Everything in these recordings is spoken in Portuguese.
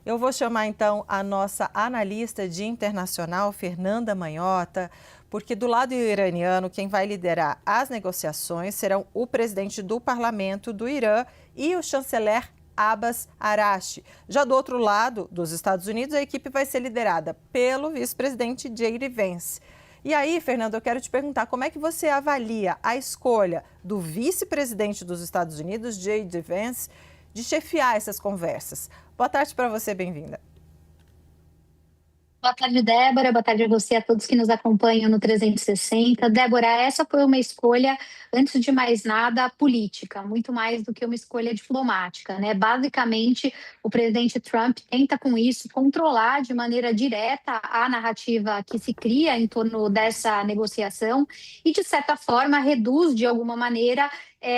Eu vou chamar então a nossa analista de internacional, Fernanda Manhota, porque do lado iraniano, quem vai liderar as negociações serão o presidente do parlamento do Irã e o chanceler Abbas Araghchi. Já do outro lado, dos Estados Unidos, a equipe vai ser liderada pelo vice-presidente J.D. Vance. E aí, Fernando, eu quero te perguntar como é que você avalia a escolha do vice-presidente dos Estados Unidos, J.D. Vance, de chefiar essas conversas. Boa tarde para você, bem-vinda. Boa tarde, Débora. Boa tarde a você e a todos que nos acompanham no 360. Débora, essa foi uma escolha, antes de mais nada, política, muito mais do que uma escolha diplomática, né? Basicamente, o presidente Trump tenta, com isso, controlar de maneira direta a narrativa que se cria em torno dessa negociação e, de certa forma, reduz, de alguma maneira,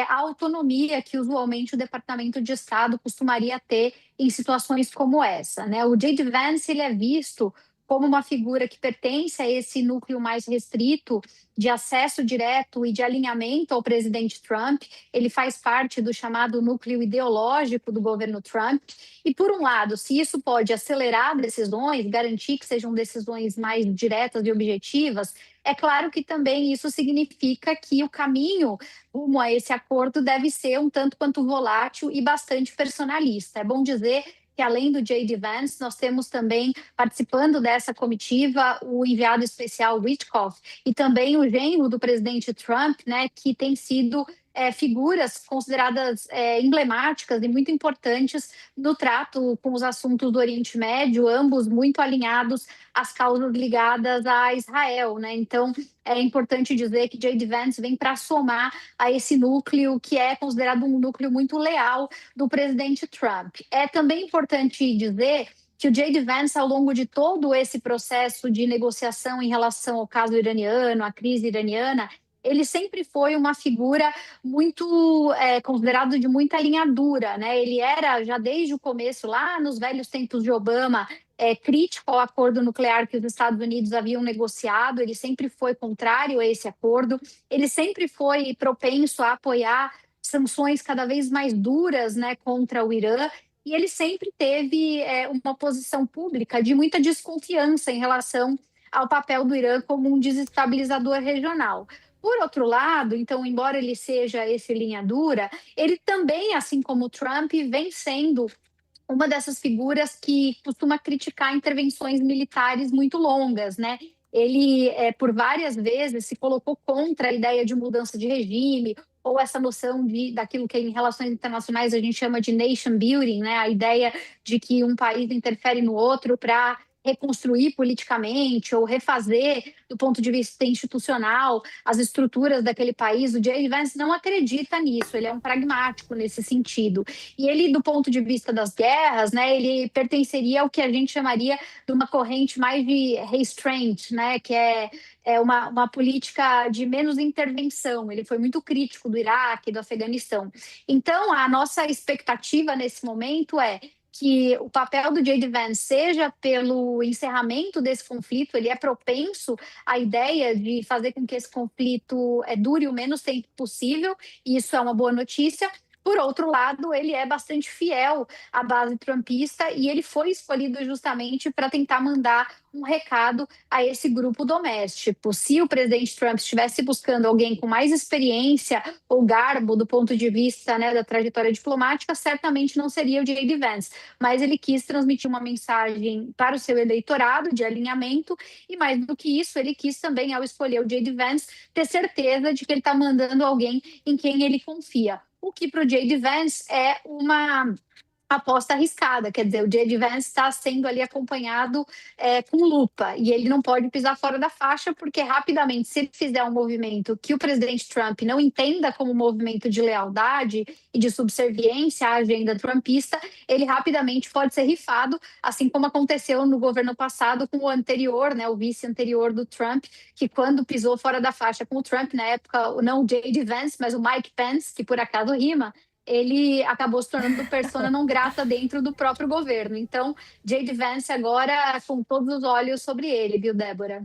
a autonomia que usualmente o Departamento de Estado costumaria ter em situações como essa, né? O J.D. Vance, ele é visto como uma figura que pertence a esse núcleo mais restrito de acesso direto e de alinhamento ao presidente Trump. Ele faz parte do chamado núcleo ideológico do governo Trump. E, por um lado, se isso pode acelerar decisões, garantir que sejam decisões mais diretas e objetivas, é claro que também isso significa que o caminho rumo a esse acordo deve ser um tanto quanto volátil e bastante personalista. É bom dizer que, além do J.D. Vance, nós temos também, participando dessa comitiva, o enviado especial Witkoff e também o genro do presidente Trump, né, que tem sido figuras consideradas emblemáticas e muito importantes no trato com os assuntos do Oriente Médio, ambos muito alinhados às causas ligadas a Israel, né? Então, é importante dizer que J.D. Vance vem para somar a esse núcleo que é considerado um núcleo muito leal do presidente Trump. É também importante dizer que o J.D. Vance, ao longo de todo esse processo de negociação em relação ao caso iraniano, à crise iraniana, ele sempre foi uma figura muito considerado de muita alinhadura, né? Ele era, já desde o começo, lá nos velhos tempos de Obama, crítico ao acordo nuclear que os Estados Unidos haviam negociado, ele sempre foi contrário a esse acordo, ele sempre foi propenso a apoiar sanções cada vez mais duras, né, contra o Irã, e ele sempre teve uma posição pública de muita desconfiança em relação ao papel do Irã como um desestabilizador regional. Por outro lado, então, embora ele seja esse linha dura, ele também, assim como o Trump, vem sendo uma dessas figuras que costuma criticar intervenções militares muito longas, né? Ele, por várias vezes, se colocou contra a ideia de mudança de regime ou essa noção daquilo que em relações internacionais a gente chama de nation building, né? A ideia de que um país interfere no outro para reconstruir politicamente ou refazer do ponto de vista institucional as estruturas daquele país. O J.D. Vance não acredita nisso, ele é um pragmático nesse sentido. E ele, do ponto de vista das guerras, né, ele pertenceria ao que a gente chamaria de uma corrente mais de restraint, né, que é uma política de menos intervenção. Ele foi muito crítico do Iraque, do Afeganistão. Então, a nossa expectativa nesse momento é que o papel do J.D. Vance seja pelo encerramento desse conflito, ele é propenso à ideia de fazer com que esse conflito dure o menos tempo possível, e isso é uma boa notícia. Por outro lado, ele é bastante fiel à base trumpista e ele foi escolhido justamente para tentar mandar um recado a esse grupo doméstico. Se o presidente Trump estivesse buscando alguém com mais experiência ou garbo do ponto de vista, né, da trajetória diplomática, certamente não seria o J.D. Vance, mas ele quis transmitir uma mensagem para o seu eleitorado de alinhamento e, mais do que isso, ele quis também, ao escolher o J.D. Vance, ter certeza de que ele está mandando alguém em quem ele confia. O que para o J.D. Vance é uma aposta arriscada, quer dizer, o J.D. Vance está sendo ali acompanhado com lupa, e ele não pode pisar fora da faixa, porque rapidamente, se ele fizer um movimento que o presidente Trump não entenda como um movimento de lealdade e de subserviência à agenda trumpista, ele rapidamente pode ser rifado, assim como aconteceu no governo passado com o anterior, né, o vice anterior do Trump, que quando pisou fora da faixa com o Trump, na época, não o J.D. Vance, mas o Mike Pence, que por acaso rima, ele acabou se tornando persona não grata dentro do próprio governo. Então, J.D. Vance agora com todos os olhos sobre ele, viu, Débora?